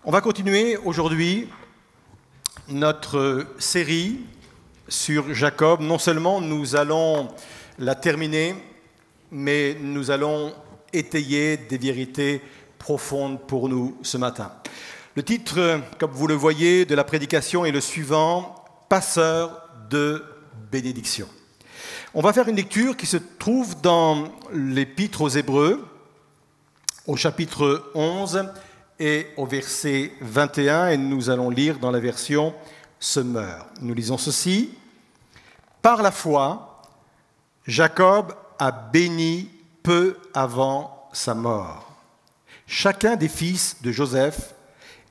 On va continuer aujourd'hui notre série sur Jacob. Non seulement nous allons la terminer, mais nous allons étayer des vérités profondes pour nous ce matin. Le titre, comme vous le voyez, de la prédication est le suivant, « Passeur de bénédiction ». On va faire une lecture qui se trouve dans l'Épître aux Hébreux, au chapitre 11 et au verset 21, et nous allons lire dans la version Semeur. Nous lisons ceci. « Par la foi, Jacob a béni peu avant sa mort chacun des fils de Joseph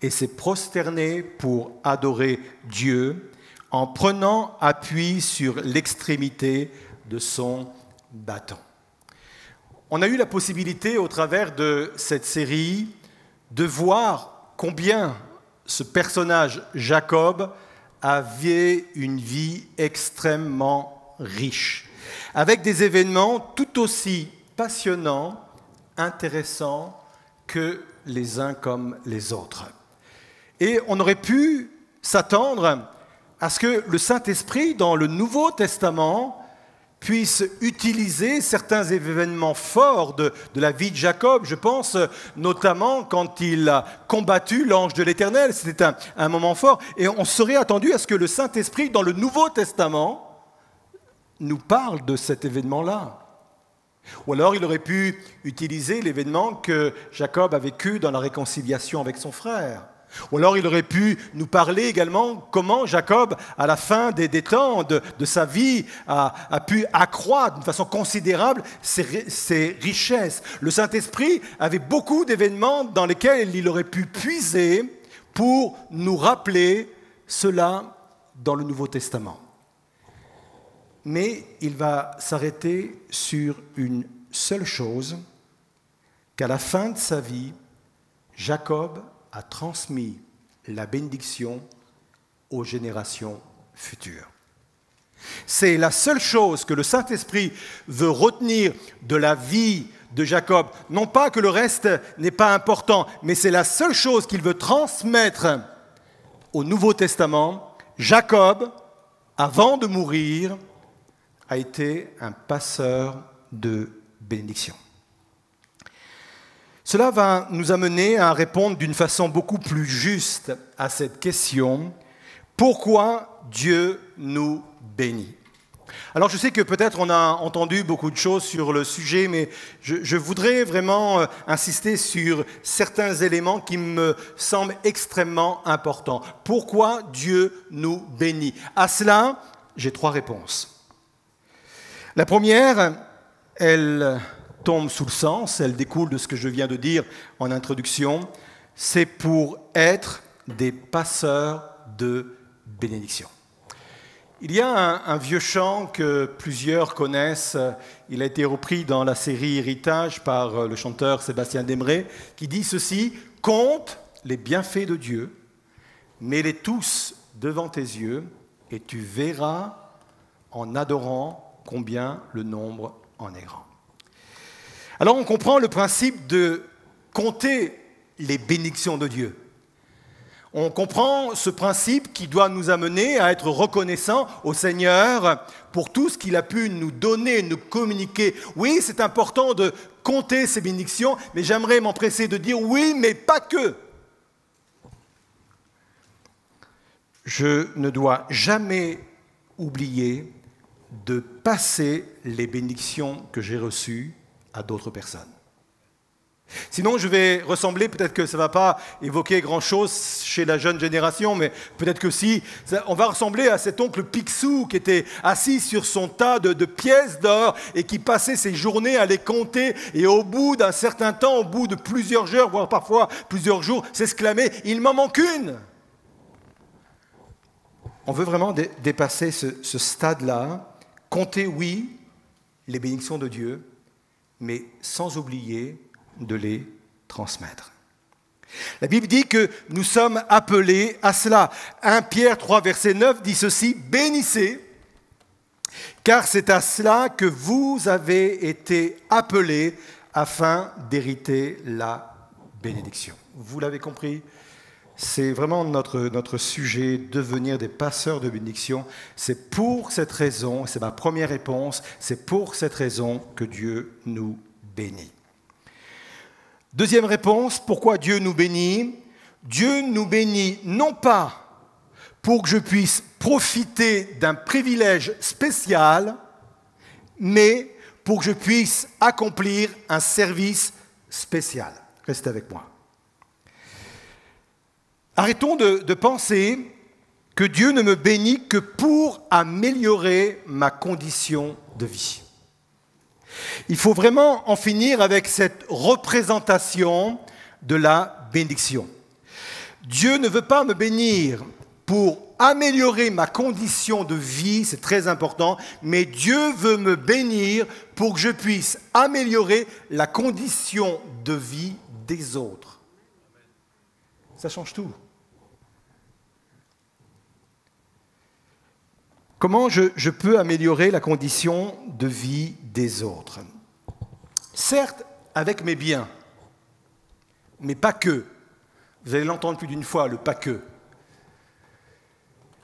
et s'est prosterné pour adorer Dieu en prenant appui sur l'extrémité de son bâton. » On a eu la possibilité, au travers de cette série, de voir combien ce personnage Jacob avait une vie extrêmement riche, avec des événements tout aussi passionnants, intéressants que les uns comme les autres. Et on aurait pu s'attendre à ce que le Saint-Esprit, dans le Nouveau Testament, puisse utiliser certains événements forts de la vie de Jacob. Je pense notamment quand il a combattu l'ange de l'Éternel. C'était un moment fort. Et on serait attendu à ce que le Saint-Esprit, dans le Nouveau Testament, nous parle de cet événement-là. Ou alors il aurait pu utiliser l'événement que Jacob a vécu dans la réconciliation avec son frère. Ou alors il aurait pu nous parler également comment Jacob, à la fin des temps de sa vie, a pu accroître d'une façon considérable ses richesses. Le Saint-Esprit avait beaucoup d'événements dans lesquels il aurait pu puiser pour nous rappeler cela dans le Nouveau Testament. Mais il va s'arrêter sur une seule chose, qu'à la fin de sa vie, Jacob a transmis la bénédiction aux générations futures. C'est la seule chose que le Saint-Esprit veut retenir de la vie de Jacob. Non pas que le reste n'est pas important, mais c'est la seule chose qu'il veut transmettre au Nouveau Testament. Jacob, avant de mourir, a été un passeur de bénédiction. Cela va nous amener à répondre d'une façon beaucoup plus juste à cette question. Pourquoi Dieu nous bénit ? Alors je sais que peut-être on a entendu beaucoup de choses sur le sujet, mais je voudrais vraiment insister sur certains éléments qui me semblent extrêmement importants. Pourquoi Dieu nous bénit ? À cela, j'ai 3 réponses. La première, elle tombe sous le sens, elle découle de ce que je viens de dire en introduction, c'est pour être des passeurs de bénédiction. Il y a un vieux chant que plusieurs connaissent, il a été repris dans la série Héritage par le chanteur Sébastien Demré, qui dit ceci, « Compte les bienfaits de Dieu, mets-les tous devant tes yeux, et tu verras en adorant combien le nombre en est grand. » Alors on comprend le principe de compter les bénédictions de Dieu. On comprend ce principe qui doit nous amener à être reconnaissants au Seigneur pour tout ce qu'il a pu nous donner, nous communiquer. Oui, c'est important de compter ces bénédictions, mais j'aimerais m'empresser de dire oui, mais pas que. Je ne dois jamais oublier de passer les bénédictions que j'ai reçues à d'autres personnes. Sinon, je vais ressembler, peut-être que ça ne va pas évoquer grand-chose chez la jeune génération, mais peut-être que si, on va ressembler à cet oncle Picsou qui était assis sur son tas de pièces d'or et qui passait ses journées à les compter et au bout d'un certain temps, au bout de plusieurs heures, voire parfois plusieurs jours, s'exclamait « Il m'en manque une !» On veut vraiment dépasser ce stade-là, compter, oui, les bénédictions de Dieu, mais sans oublier de les transmettre. La Bible dit que nous sommes appelés à cela. 1 Pierre 3, verset 9 dit ceci, « Bénissez, car c'est à cela que vous avez été appelés afin d'hériter la bénédiction. » Vous l'avez compris ? C'est vraiment notre sujet, devenir des passeurs de bénédiction. C'est pour cette raison, c'est ma première réponse, c'est pour cette raison que Dieu nous bénit. Deuxième réponse, pourquoi Dieu nous bénit? Dieu nous bénit non pas pour que je puisse profiter d'un privilège spécial, mais pour que je puisse accomplir un service spécial. Restez avec moi. Arrêtons de penser que Dieu ne me bénit que pour améliorer ma condition de vie. Il faut vraiment en finir avec cette représentation de la bénédiction. Dieu ne veut pas me bénir pour améliorer ma condition de vie, c'est très important, mais Dieu veut me bénir pour que je puisse améliorer la condition de vie des autres. Ça change tout. Comment je peux améliorer la condition de vie des autres? Certes, avec mes biens, mais pas que. Vous allez l'entendre plus d'une fois, le pas que.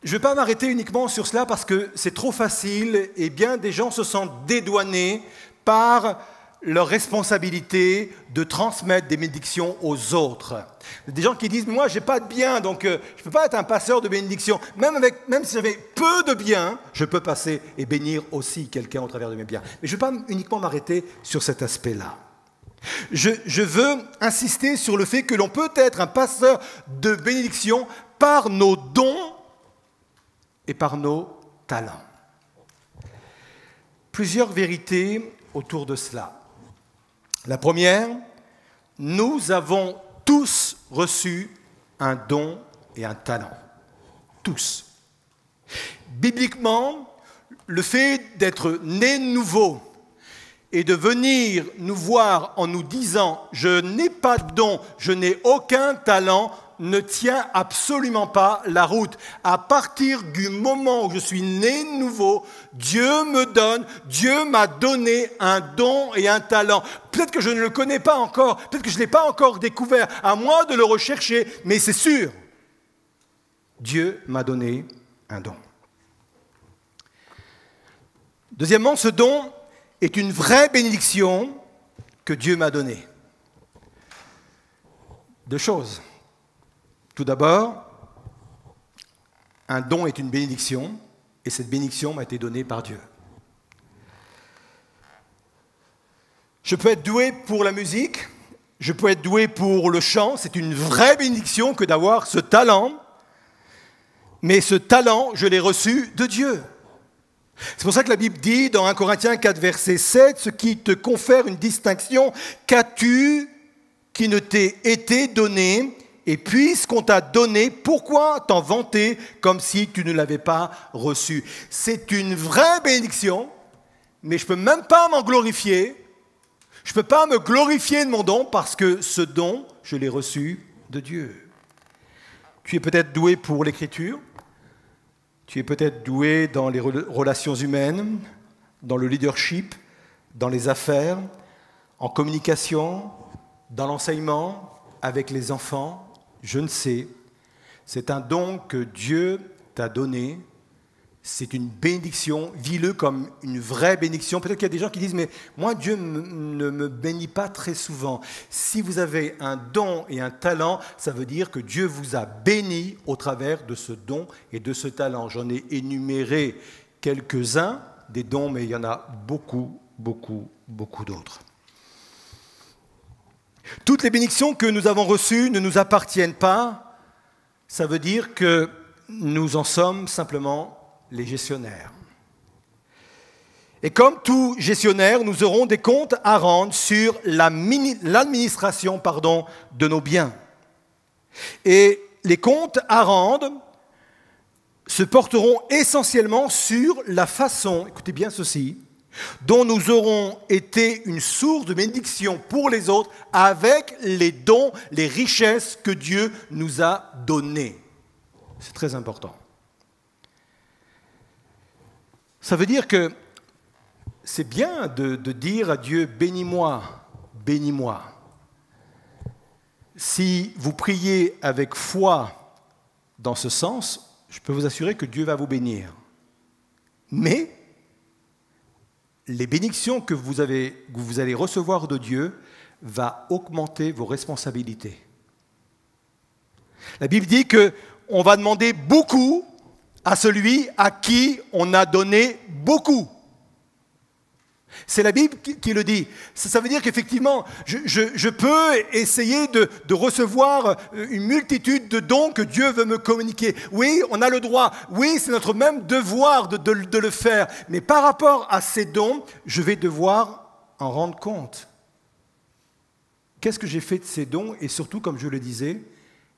Je ne vais pas m'arrêter uniquement sur cela parce que c'est trop facile et bien des gens se sentent dédouanés par leur responsabilité de transmettre des bénédictions aux autres. Des gens qui disent « moi, je n'ai pas de biens, donc je ne peux pas être un passeur de bénédictions. Même si j'avais peu de biens, je peux passer et bénir aussi quelqu'un au travers de mes biens. » Mais je ne vais pas uniquement m'arrêter sur cet aspect-là. Je veux insister sur le fait que l'on peut être un passeur de bénédiction par nos dons et par nos talents. Plusieurs vérités autour de cela. La première, nous avons tous reçu un don et un talent. Tous. Bibliquement, le fait d'être né de nouveau et de venir nous voir en nous disant « je n'ai pas de don, je n'ai aucun talent », ne tient absolument pas la route. À partir du moment où je suis né de nouveau, Dieu m'a donné un don et un talent. Peut-être que je ne le connais pas encore, peut-être que je ne l'ai pas encore découvert, à moi de le rechercher, mais c'est sûr, Dieu m'a donné un don. Deuxièmement, ce don est une vraie bénédiction que Dieu m'a donnée. Deux choses. Tout d'abord, un don est une bénédiction, et cette bénédiction m'a été donnée par Dieu. Je peux être doué pour la musique, je peux être doué pour le chant, c'est une vraie bénédiction que d'avoir ce talent, mais ce talent, je l'ai reçu de Dieu. C'est pour ça que la Bible dit dans 1 Corinthiens 4, verset 7, « Ce qui te confère une distinction, qu'as-tu qui ne t'ait été donné ? Et puisqu'on t'a donné, pourquoi t'en vanter comme si tu ne l'avais pas reçu ?» C'est une vraie bénédiction, mais je ne peux même pas m'en glorifier. Je ne peux pas me glorifier de mon don parce que ce don, je l'ai reçu de Dieu. Tu es peut-être doué pour l'écriture, tu es peut-être doué dans les relations humaines, dans le leadership, dans les affaires, en communication, dans l'enseignement, avec les enfants. Je ne sais, c'est un don que Dieu t'a donné, c'est une bénédiction, vis-le comme une vraie bénédiction. Peut-être qu'il y a des gens qui disent « mais moi, Dieu ne me bénit pas très souvent ». Si vous avez un don et un talent, ça veut dire que Dieu vous a béni au travers de ce don et de ce talent. J'en ai énuméré quelques-uns des dons, mais il y en a beaucoup, beaucoup, beaucoup d'autres. Toutes les bénédictions que nous avons reçues ne nous appartiennent pas. Ça veut dire que nous en sommes simplement les gestionnaires. Et comme tout gestionnaire, nous aurons des comptes à rendre sur l'administration de nos biens. Et les comptes à rendre se porteront essentiellement sur la façon, écoutez bien ceci, dont nous aurons été une source de bénédiction pour les autres avec les dons, les richesses que Dieu nous a données. C'est très important. Ça veut dire que c'est bien de dire à Dieu « bénis-moi, bénis-moi ». si vous priez avec foi dans ce sens, je peux vous assurer que Dieu va vous bénir. Mais les bénédictions que vous allez recevoir de Dieu vont augmenter vos responsabilités. La Bible dit qu'on va demander beaucoup à celui à qui on a donné beaucoup. C'est la Bible qui le dit. Ça veut dire qu'effectivement, je peux essayer de recevoir une multitude de dons que Dieu veut me communiquer. Oui, on a le droit. Oui, c'est notre même devoir de le faire. Mais par rapport à ces dons, je vais devoir en rendre compte. Qu'est-ce que j'ai fait de ces dons? Et surtout, comme je le disais,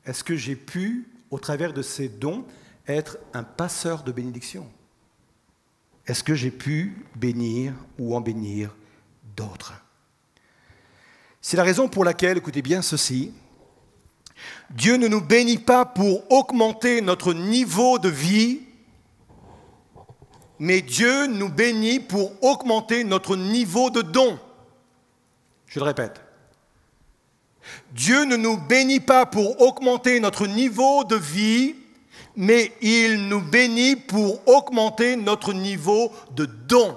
est-ce que j'ai pu, au travers de ces dons, être un passeur de bénédiction? Est-ce que j'ai pu bénir ou en bénir d'autres? C'est la raison pour laquelle, écoutez bien ceci, Dieu ne nous bénit pas pour augmenter notre niveau de vie, mais Dieu nous bénit pour augmenter notre niveau de don. Je le répète. Dieu ne nous bénit pas pour augmenter notre niveau de vie, mais il nous bénit pour augmenter notre niveau de don.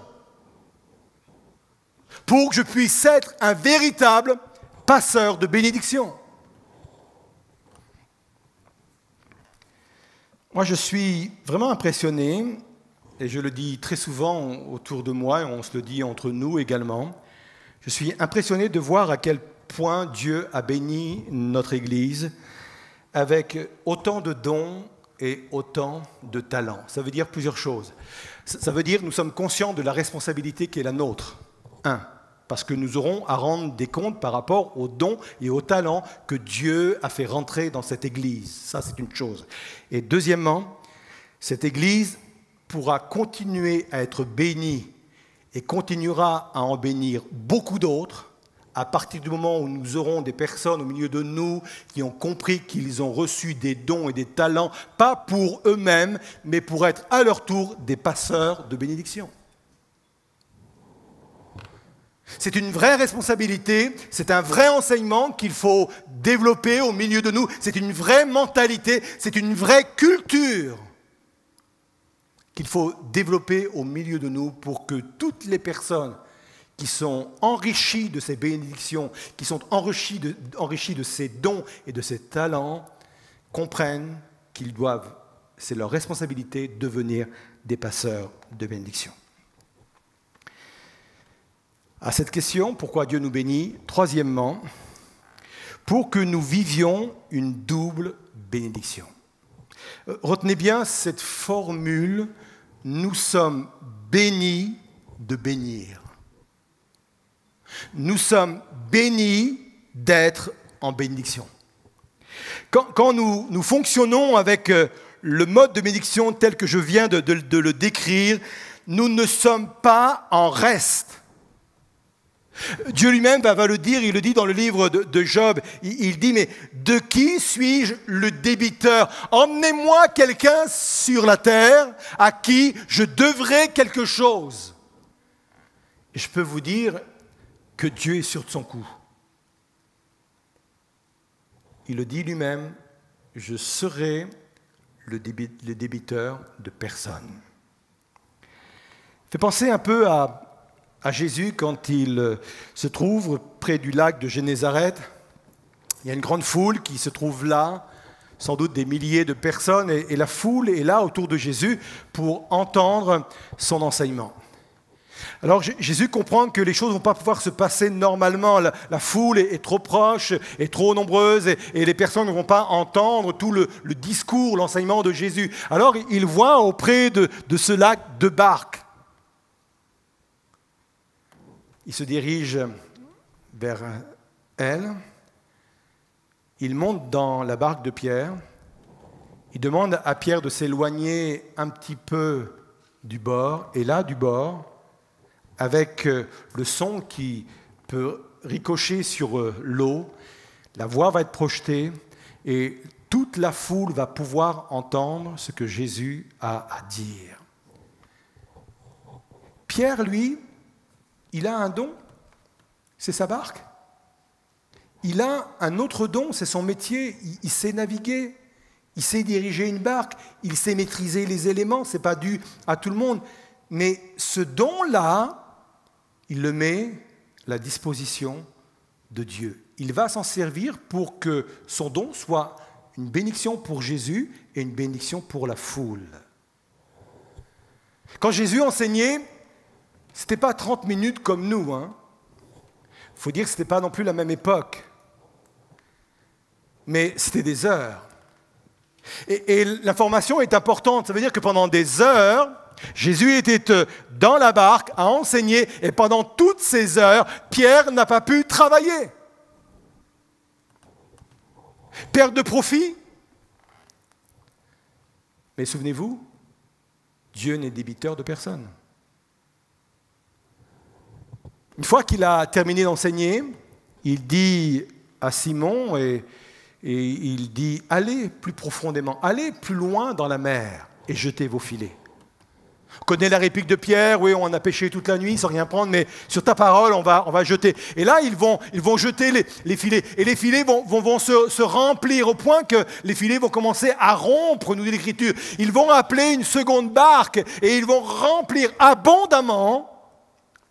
Pour que je puisse être un véritable passeur de bénédiction. Moi, je suis vraiment impressionné, et je le dis très souvent autour de moi, et on se le dit entre nous également, je suis impressionné de voir à quel point Dieu a béni notre Église avec autant de dons et autant de talents. Ça veut dire plusieurs choses. Ça veut dire que nous sommes conscients de la responsabilité qui est la nôtre. Parce que nous aurons à rendre des comptes par rapport aux dons et aux talents que Dieu a fait rentrer dans cette Église. Ça, c'est une chose. Et deuxièmement, cette Église pourra continuer à être bénie et continuera à en bénir beaucoup d'autres à partir du moment où nous aurons des personnes au milieu de nous qui ont compris qu'ils ont reçu des dons et des talents, pas pour eux-mêmes, mais pour être à leur tour des passeurs de bénédiction. C'est une vraie responsabilité, c'est un vrai enseignement qu'il faut développer au milieu de nous, c'est une vraie mentalité, c'est une vraie culture qu'il faut développer au milieu de nous pour que toutes les personnes qui sont enrichis de ces bénédictions, qui sont enrichis de ces dons et de ces talents, comprennent qu'ils doivent, c'est leur responsabilité, devenir des passeurs de bénédictions. À cette question, pourquoi Dieu nous bénit? Troisièmement, pour que nous vivions une double bénédiction. Retenez bien cette formule, nous sommes bénis de bénir. Nous sommes bénis d'être en bénédiction. Quand nous fonctionnons avec le mode de bénédiction tel que je viens de le décrire, nous ne sommes pas en reste. Dieu lui-même va le dire, il le dit dans le livre de Job, il dit, mais de qui suis-je le débiteur? Emmenez-moi quelqu'un sur la terre à qui je devrais quelque chose. Et je peux vous dire que Dieu est sûr de son coup. Il le dit lui-même, je serai le débiteur de personne. Fait penser un peu à Jésus quand il se trouve près du lac de Génézareth. Il y a une grande foule qui se trouve là, sans doute des milliers de personnes, et la foule est là autour de Jésus pour entendre son enseignement. Alors Jésus comprend que les choses ne vont pas pouvoir se passer normalement. La foule est trop proche, est trop nombreuse, et les personnes ne vont pas entendre tout le discours, l'enseignement de Jésus. Alors il voit auprès de ce lac deux barques. Il se dirige vers elle. Il monte dans la barque de Pierre. Il demande à Pierre de s'éloigner un petit peu du bord. Et là, du bord, avec le son qui peut ricocher sur l'eau, la voix va être projetée et toute la foule va pouvoir entendre ce que Jésus a à dire. Pierre, lui, il a un don, c'est sa barque. il a un autre don, c'est son métier. Il sait naviguer, il sait diriger une barque, il sait maîtriser les éléments. Ce n'est pas dû à tout le monde. Mais ce don-là, il le met à la disposition de Dieu. Il va s'en servir pour que son don soit une bénédiction pour Jésus et une bénédiction pour la foule. Quand Jésus enseignait, ce n'était pas 30 minutes comme nous. Il faut dire que ce n'était pas non plus la même époque. Mais c'était des heures. Et l'information est importante. Ça veut dire que pendant des heures, Jésus était dans la barque à enseigner. Et pendant toutes ces heures, Pierre n'a pas pu travailler. Perte de profit. Mais souvenez-vous, Dieu n'est débiteur de personne. Une fois qu'il a terminé d'enseigner, il dit à Simon, et il dit, allez plus profondément, allez plus loin dans la mer et jetez vos filets. On connaît la réplique de Pierre, oui, on a pêché toute la nuit sans rien prendre, mais sur ta parole, on va jeter. Et là, ils vont jeter les filets. Et les filets vont se remplir au point que les filets vont commencer à rompre, nous dit l'Écriture. Ils vont appeler une seconde barque et ils vont remplir abondamment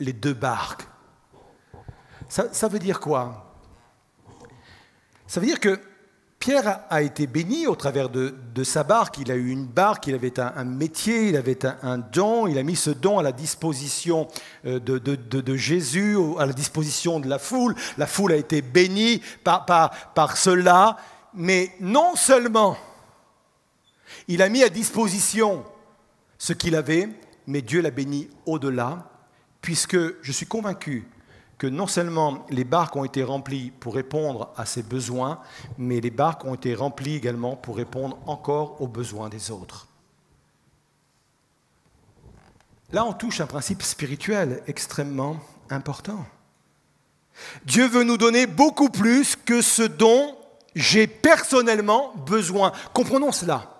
les 2 barques. Ça veut dire quoi? Ça veut dire que Pierre a été béni au travers de sa barque. Il a eu une barque, il avait un métier, il avait un don. Il a mis ce don à la disposition de Jésus, à la disposition de la foule. La foule a été bénie par cela. Mais non seulement il a mis à disposition ce qu'il avait, mais Dieu l'a béni au-delà, puisque je suis convaincu que non seulement les barques ont été remplies pour répondre à ses besoins, mais les barques ont été remplies également pour répondre encore aux besoins des autres. Là, on touche un principe spirituel extrêmement important. Dieu veut nous donner beaucoup plus que ce dont j'ai personnellement besoin. Comprenons cela.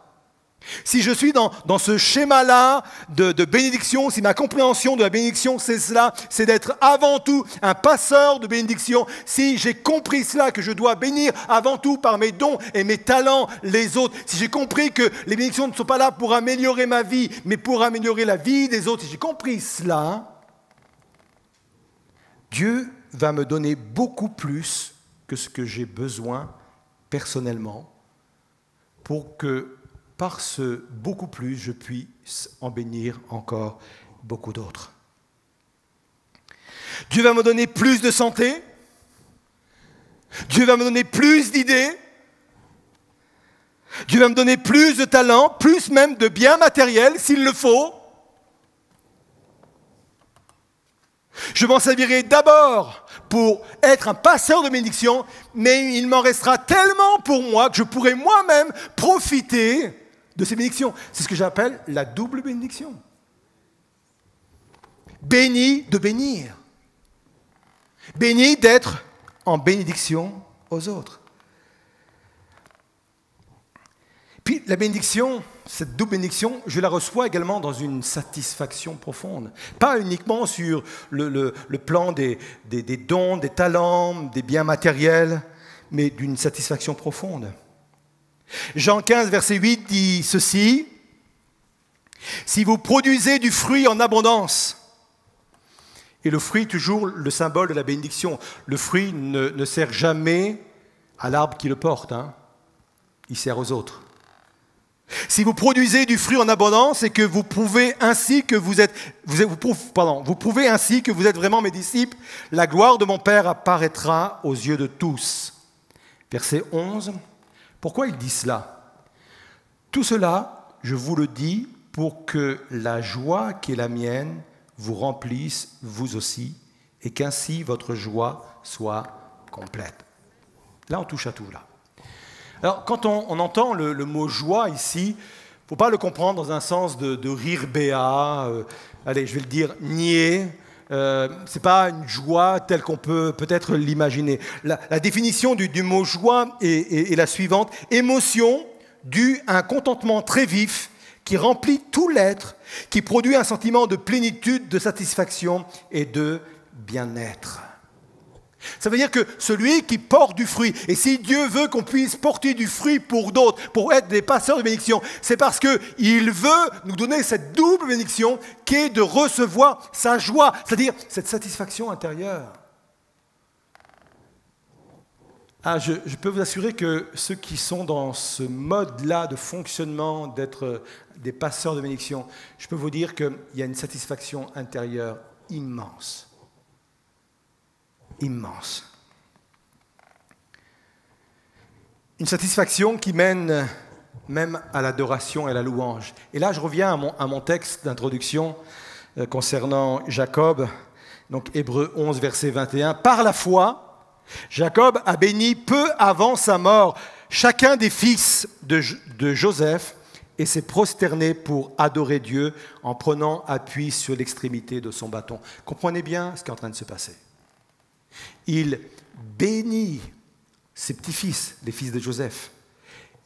Si je suis dans ce schéma-là de bénédiction, si ma compréhension de la bénédiction c'est cela, c'est d'être avant tout un passeur de bénédiction, si j'ai compris cela, que je dois bénir avant tout par mes dons et mes talents les autres, si j'ai compris que les bénédictions ne sont pas là pour améliorer ma vie, mais pour améliorer la vie des autres, si j'ai compris cela, Dieu va me donner beaucoup plus que ce que j'ai besoin personnellement pour que par ce beaucoup plus, je puisse en bénir encore beaucoup d'autres. Dieu va me donner plus de santé. Dieu va me donner plus d'idées. Dieu va me donner plus de talents, plus même de biens matériels s'il le faut. Je m'en servirai d'abord pour être un passeur de bénédiction, mais il m'en restera tellement pour moi que je pourrai moi-même profiter de ces bénédictions. C'est ce que j'appelle la double bénédiction. Béni de bénir. Béni d'être en bénédiction aux autres. Puis la bénédiction, cette double bénédiction, je la reçois également dans une satisfaction profonde. Pas uniquement sur le plan des dons, des talents, des biens matériels, mais d'une satisfaction profonde. Jean 15, verset 8 dit ceci, « Si vous produisez du fruit en abondance, et le fruit toujours le symbole de la bénédiction, le fruit ne sert jamais à l'arbre qui le porte, il sert aux autres. Si vous produisez du fruit en abondance et que vous prouvez ainsi que vous êtes vraiment mes disciples, la gloire de mon Père apparaîtra aux yeux de tous. » Verset 11. Pourquoi il dit cela? Tout cela, je vous le dis, pour que la joie qui est la mienne vous remplisse vous aussi, et qu'ainsi votre joie soit complète. Là, on touche à tout, là. Alors, quand on entend le mot joie ici, il ne faut pas le comprendre dans un sens de rire béat, allez, je vais le dire, niais. Ce n'est pas une joie telle qu'on peut peut-être l'imaginer. La définition du mot joie est la suivante. Émotion due à un contentement très vif qui remplit tout l'être, qui produit un sentiment de plénitude, de satisfaction et de bien-être. Ça veut dire que celui qui porte du fruit, et si Dieu veut qu'on puisse porter du fruit pour d'autres, pour être des passeurs de bénédiction, c'est parce qu'il veut nous donner cette double bénédiction qui est de recevoir sa joie, c'est-à-dire cette satisfaction intérieure. Je peux vous assurer que ceux qui sont dans ce mode-là de fonctionnement, d'être des passeurs de bénédiction, je peux vous dire qu'il y a une satisfaction intérieure immense. Immense. Une satisfaction qui mène même à l'adoration et à la louange. Et là, je reviens à mon texte d'introduction concernant Jacob, donc Hébreux 11, verset 21. Par la foi, Jacob a béni peu avant sa mort chacun des fils de Joseph et s'est prosterné pour adorer Dieu en prenant appui sur l'extrémité de son bâton. Comprenez bien ce qui est en train de se passer. Il bénit ses petits-fils, les fils de Joseph.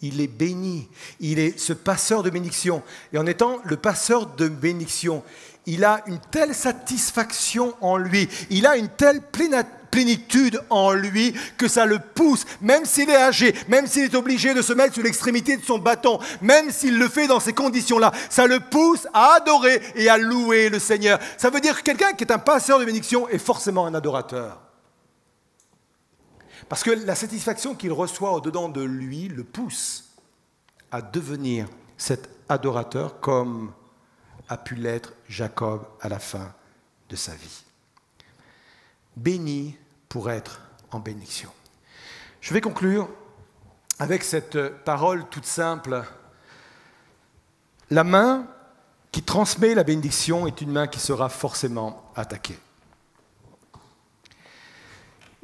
Il les bénit. Il est ce passeur de bénédiction. Et en étant le passeur de bénédiction, il a une telle satisfaction en lui, il a une telle plénitude en lui que ça le pousse, même s'il est âgé, même s'il est obligé de se mettre sur l'extrémité de son bâton, même s'il le fait dans ces conditions-là, ça le pousse à adorer et à louer le Seigneur. Ça veut dire que quelqu'un qui est un passeur de bénédiction est forcément un adorateur. Parce que la satisfaction qu'il reçoit au-dedans de lui le pousse à devenir cet adorateur comme a pu l'être Jacob à la fin de sa vie. Béni pour être en bénédiction. Je vais conclure avec cette parole toute simple. La main qui transmet la bénédiction est une main qui sera forcément attaquée.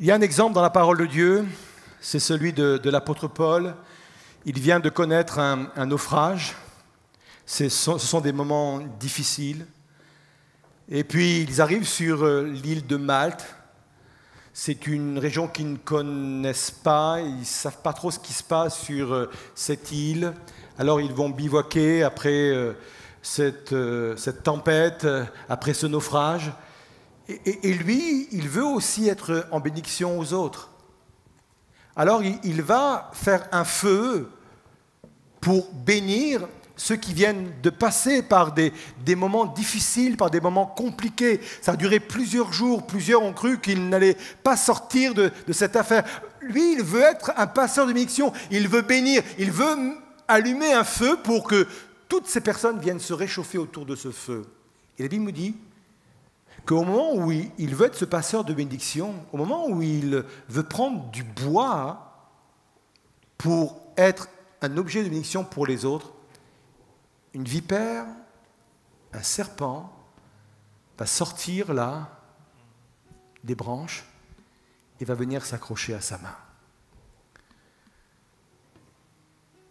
Il y a un exemple dans la parole de Dieu, c'est celui de l'apôtre Paul. Il vient de connaître un naufrage. Ce sont des moments difficiles. Et puis, ils arrivent sur l'île de Malte. C'est une région qu'ils ne connaissent pas. Ils ne savent pas trop ce qui se passe sur cette île. Alors, ils vont bivouaquer après cette tempête, après ce naufrage. Et lui, il veut aussi être en bénédiction aux autres. Alors, il va faire un feu pour bénir ceux qui viennent de passer par des moments difficiles, par des moments compliqués. Ça a duré plusieurs jours, plusieurs ont cru qu'il n'allait pas sortir de cette affaire. Lui, il veut être un passeur de bénédiction, il veut bénir, il veut allumer un feu pour que toutes ces personnes viennent se réchauffer autour de ce feu. Et la Bible nous dit qu'au moment où il veut être ce passeur de bénédiction, au moment où il veut prendre du bois pour être un objet de bénédiction pour les autres, une vipère, un serpent va sortir là des branches et va venir s'accrocher à sa main.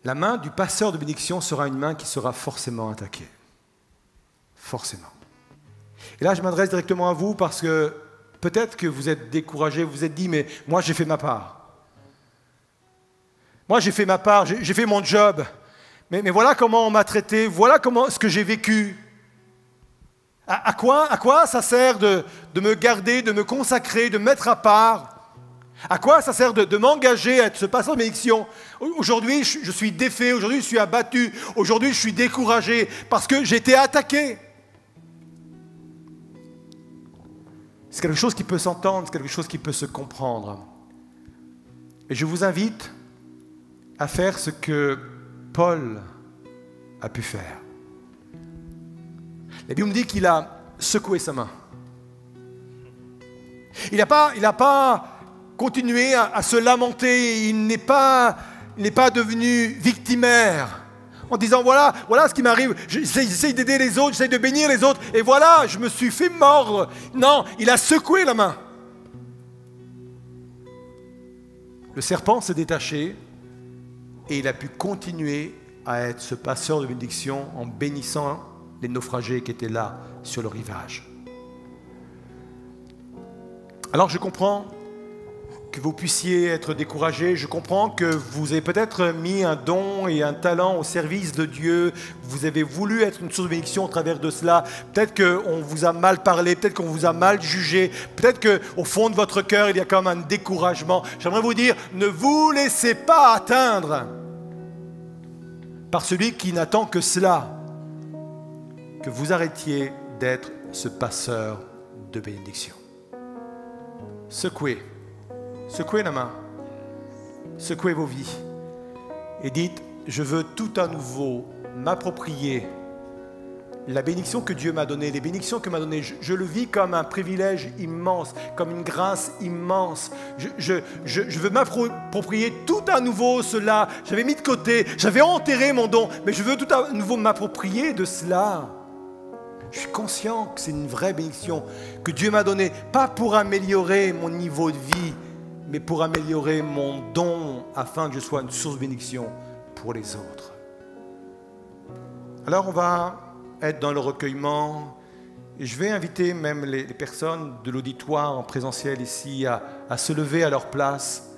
La main du passeur de bénédiction sera une main qui sera forcément attaquée. Forcément. Et là, je m'adresse directement à vous parce que peut-être que vous êtes découragé, vous vous êtes dit, mais moi j'ai fait ma part. Moi j'ai fait ma part, j'ai fait mon job. Mais voilà comment on m'a traité, voilà ce que j'ai vécu. À quoi ça sert de me garder, de me consacrer, de me mettre à part? À quoi ça sert de m'engager à être ce passeur de bénédiction? Aujourd'hui, je suis défait, aujourd'hui, je suis abattu, aujourd'hui, je suis découragé parce que j'ai été attaqué. C'est quelque chose qui peut s'entendre, c'est quelque chose qui peut se comprendre. Et je vous invite à faire ce que Paul a pu faire. La Bible me dit qu'il a secoué sa main. Il n'a pas continué à se lamenter, il n'est pas devenu victimaire en disant voilà ce qui m'arrive, j'essaie d'aider les autres, j'essaie de bénir les autres, et voilà, je me suis fait mordre. Non, il a secoué la main. Le serpent s'est détaché et il a pu continuer à être ce passeur de bénédiction en bénissant les naufragés qui étaient là sur le rivage. Alors je comprends que vous puissiez être découragés. Je comprends que vous avez peut-être mis un don et un talent au service de Dieu. Vous avez voulu être une source de bénédiction au travers de cela. Peut-être qu'on vous a mal parlé, peut-être qu'on vous a mal jugé, peut-être qu'au fond de votre cœur, il y a comme un découragement. J'aimerais vous dire, ne vous laissez pas atteindre par celui qui n'attend que cela, que vous arrêtiez d'être ce passeur de bénédiction. Secouez la main, secouez vos vies et dites, je veux tout à nouveau m'approprier la bénédiction que Dieu m'a donnée, les bénédictions que m'a données. Je le vis comme un privilège immense, comme une grâce immense. Je veux m'approprier tout à nouveau cela. J'avais mis de côté, j'avais enterré mon don, mais je veux tout à nouveau m'approprier de cela. Je suis conscient que c'est une vraie bénédiction que Dieu m'a donnée, pas pour améliorer mon niveau de vie, mais pour améliorer mon don afin que je sois une source de bénédiction pour les autres. Alors on va être dans le recueillement et je vais inviter même les personnes de l'auditoire en présentiel ici à se lever à leur place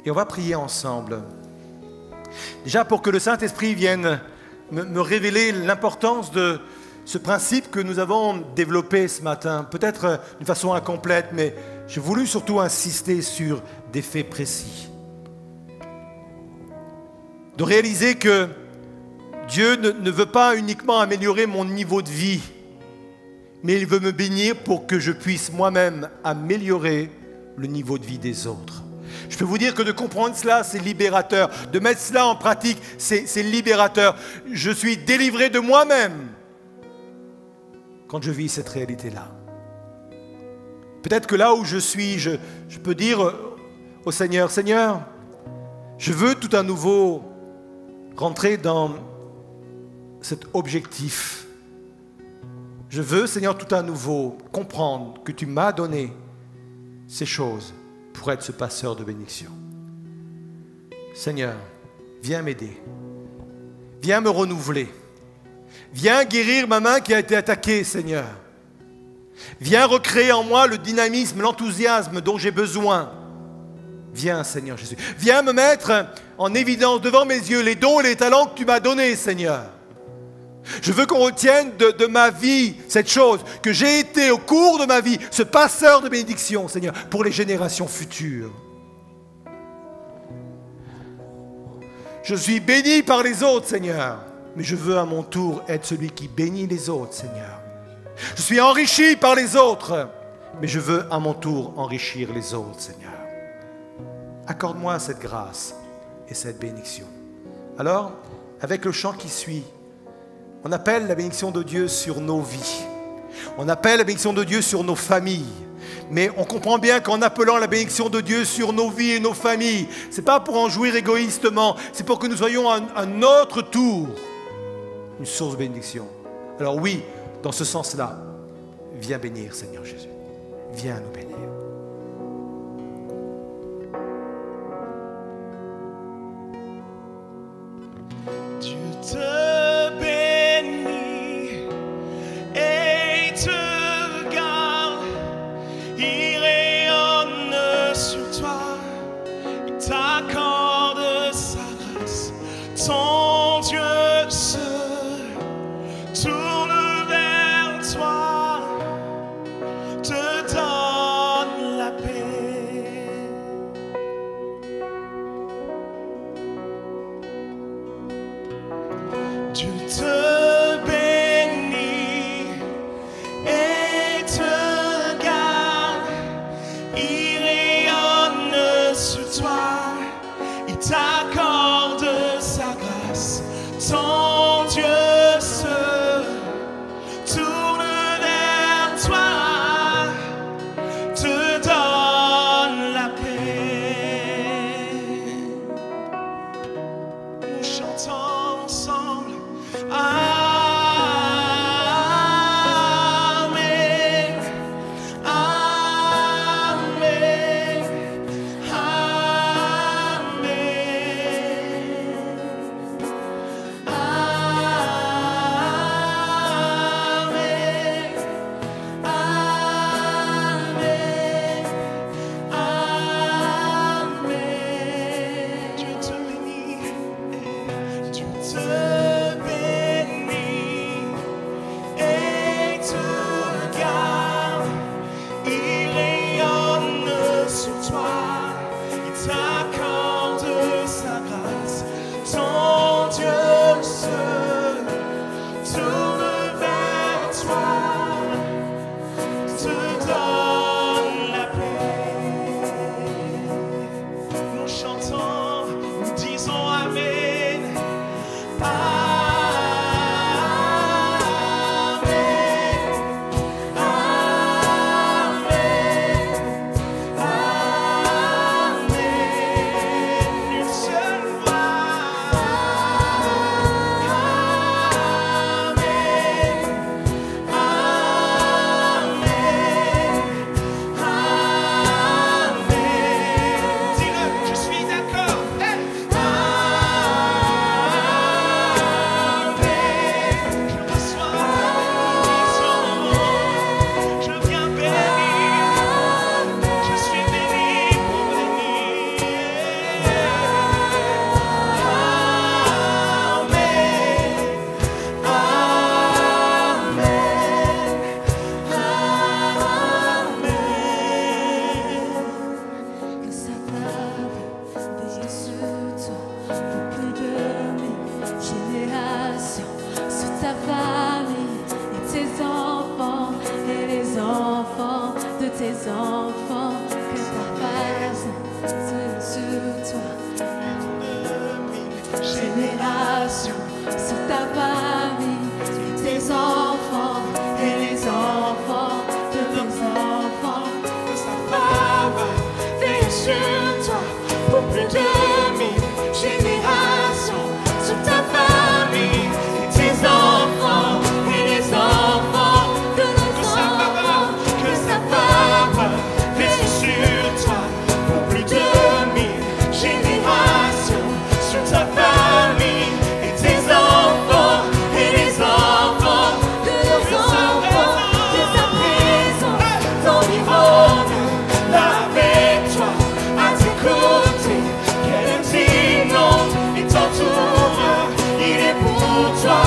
et on va prier ensemble. Déjà pour que le Saint-Esprit vienne me révéler l'importance de ce principe que nous avons développé ce matin, peut-être d'une façon incomplète, mais j'ai voulu surtout insister sur des faits précis. De réaliser que Dieu ne veut pas uniquement améliorer mon niveau de vie, mais il veut me bénir pour que je puisse moi-même améliorer le niveau de vie des autres. Je peux vous dire que de comprendre cela, c'est libérateur. De mettre cela en pratique, c'est libérateur. Je suis délivré de moi-même quand je vis cette réalité-là. Peut-être que là où je suis, je peux dire au Seigneur, Seigneur, je veux tout à nouveau rentrer dans cet objectif. Je veux, Seigneur, tout à nouveau comprendre que tu m'as donné ces choses pour être ce passeur de bénédiction. Seigneur, viens m'aider. Viens me renouveler. Viens guérir ma main qui a été attaquée, Seigneur. Viens recréer en moi le dynamisme, l'enthousiasme dont j'ai besoin. Viens, Seigneur Jésus. Viens me mettre en évidence devant mes yeux les dons et les talents que tu m'as donnés, Seigneur. Je veux qu'on retienne de ma vie cette chose, que j'ai été au cours de ma vie ce passeur de bénédiction, Seigneur, pour les générations futures. Je suis béni par les autres, Seigneur, mais je veux à mon tour être celui qui bénit les autres, Seigneur. Je suis enrichi par les autres, mais je veux à mon tour enrichir les autres, Seigneur. Accorde-moi cette grâce et cette bénédiction. Alors, avec le chant qui suit, on appelle la bénédiction de Dieu sur nos vies. On appelle la bénédiction de Dieu sur nos familles. Mais on comprend bien qu'en appelant la bénédiction de Dieu sur nos vies et nos familles, ce n'est pas pour en jouir égoïstement, c'est pour que nous soyons à notre tour une source de bénédiction. Alors oui, dans ce sens-là, viens bénir, Seigneur Jésus. Viens nous bénir. Dieu te bénit et te garde. Il rayonne sur toi, il t'accorde sa grâce. Ton Dieu se tourne vers toi, te donne de tes enfants, que ta face sur toi. Génération sur ta famille, tes enfants et les enfants de tes enfants. Que sa faveur veille sur toi pour plus de 1000 générations sur ta famille et tes enfants et les enfants de nos enfants. Que sa faveur veille sur toi pour plus de 1000 générations sur ta famille et tes enfants et les enfants De nos enfants, de ta présence, t'environne. là avec toi, à tes côtés, qu'elle t'inonde et t'entoure. Il est pour toi,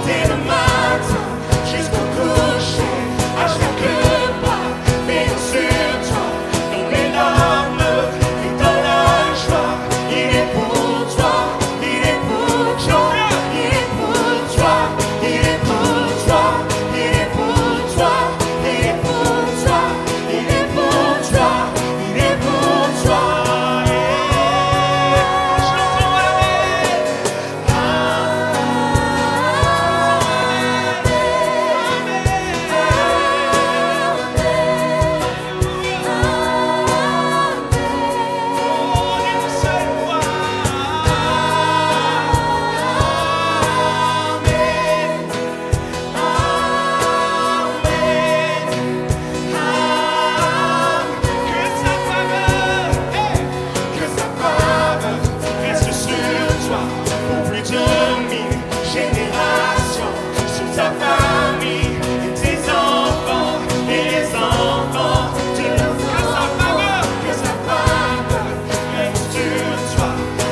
dès le matin jusqu'au coucher, à chaque pas, veille sur toi, dans les larmes et dans la joie. Il est pour toi, il est pour toi, il est pour toi, il est pour toi, il est pour toi, il est pour toi, il est pour toi, il est pour toi. Chantons avec. Que sa faveur reste sur toi pour plus de 1000 générations, sur ta famille et tes enfants et les enfants de leurs enfants. Que sa faveur reste sur toi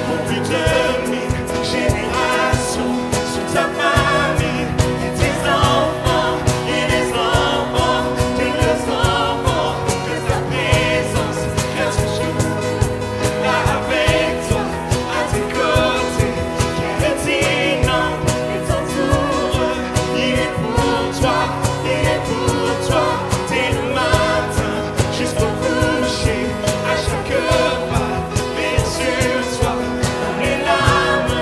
pour plus de 1000 générations, sur ta famille et tes enfants et les enfants de leurs enfants. Que sa présence reste sur toi, là avec toi, à tes côtés, qu'elle t'inonde et t'entoure. Il est pour toi, dès le matin jusqu'au coucher, à chaque pas, veille sur toi, dans les larmes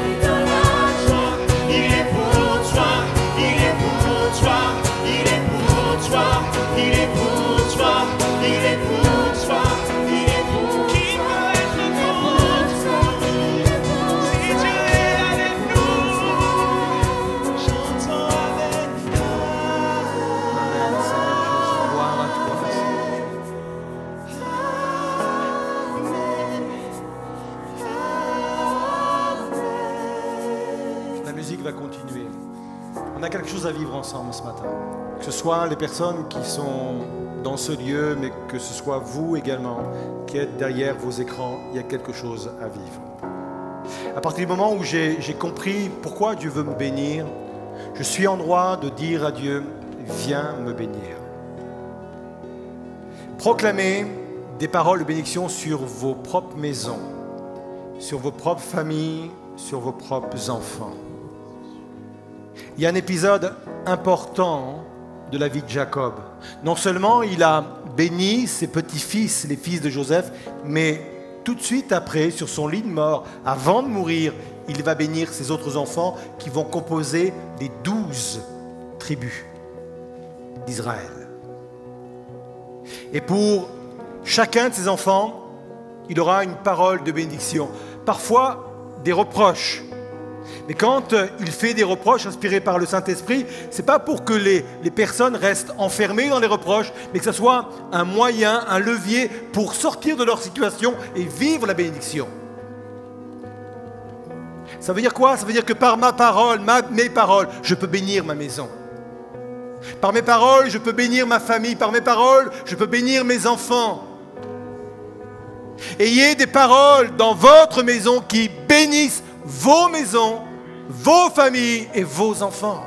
et dans la joie. Il est pour toi, il est pour toi, il est pour toi, il est pour toi, il est pour toi, il est pour toi. Qui peut être contre toi? Si Dieu est avec nous, chantons avec toi. Amen, Seigneur Jésus. Gloire à toi, Seigneur. La musique va continuer. On a quelque chose à vivre ensemble ce matin. Que ce soit les personnes qui sont dans ce lieu, mais que ce soit vous également qui êtes derrière vos écrans, il y a quelque chose à vivre. À partir du moment où j'ai compris pourquoi Dieu veut me bénir, je suis en droit de dire à Dieu, viens me bénir. Proclamez des paroles de bénédiction sur vos propres maisons, sur vos propres familles, sur vos propres enfants. Il y a un épisode important de la vie de Jacob. Non seulement il a béni ses petits-fils, les fils de Joseph, mais tout de suite après, sur son lit de mort, avant de mourir, il va bénir ses autres enfants qui vont composer les 12 tribus d'Israël. Et pour chacun de ses enfants, il aura une parole de bénédiction. Parfois, des reproches. Mais quand il fait des reproches inspirés par le Saint-Esprit, ce n'est pas pour que les personnes restent enfermées dans les reproches, mais que ce soit un moyen, un levier pour sortir de leur situation et vivre la bénédiction. Ça veut dire quoi? Ça veut dire que par ma parole, mes paroles, je peux bénir ma maison. Par mes paroles, je peux bénir ma famille. Par mes paroles, je peux bénir mes enfants. Ayez des paroles dans votre maison qui bénissent vos maisons, vos familles et vos enfants.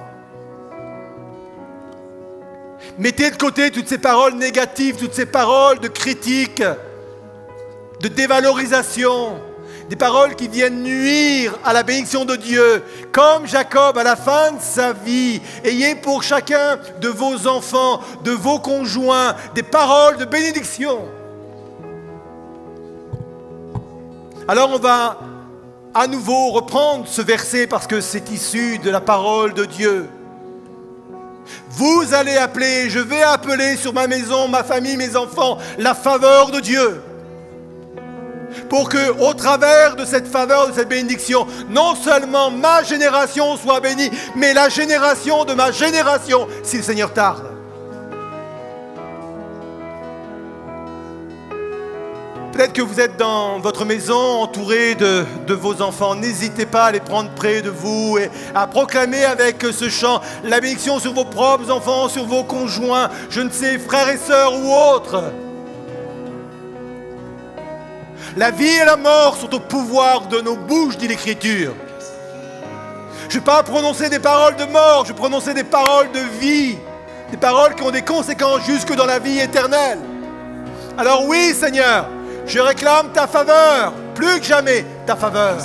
Mettez de côté toutes ces paroles négatives, toutes ces paroles de critique, de dévalorisation. des paroles qui viennent nuire à la bénédiction de Dieu. Comme Jacob à la fin de sa vie, ayez pour chacun de vos enfants, de vos conjoints, des paroles de bénédiction. Alors on va à nouveau reprendre ce verset parce que c'est issu de la parole de Dieu. Vous allez appeler, je vais appeler sur ma maison, ma famille, mes enfants, la faveur de Dieu. Pour que, au travers de cette faveur, de cette bénédiction, non seulement ma génération soit bénie, mais la génération de ma génération, si le Seigneur tarde. Peut-être que vous êtes dans votre maison entouré de vos enfants. N'hésitez pas à les prendre près de vous et à proclamer avec ce chant la bénédiction sur vos propres enfants, sur vos conjoints, je ne sais, frères et sœurs ou autres. La vie et la mort sont au pouvoir de nos bouches, dit l'Écriture. Je ne vais pas prononcer des paroles de mort, je vais prononcer des paroles de vie. Des paroles qui ont des conséquences jusque dans la vie éternelle. Alors oui, Seigneur, je réclame ta faveur, plus que jamais ta faveur.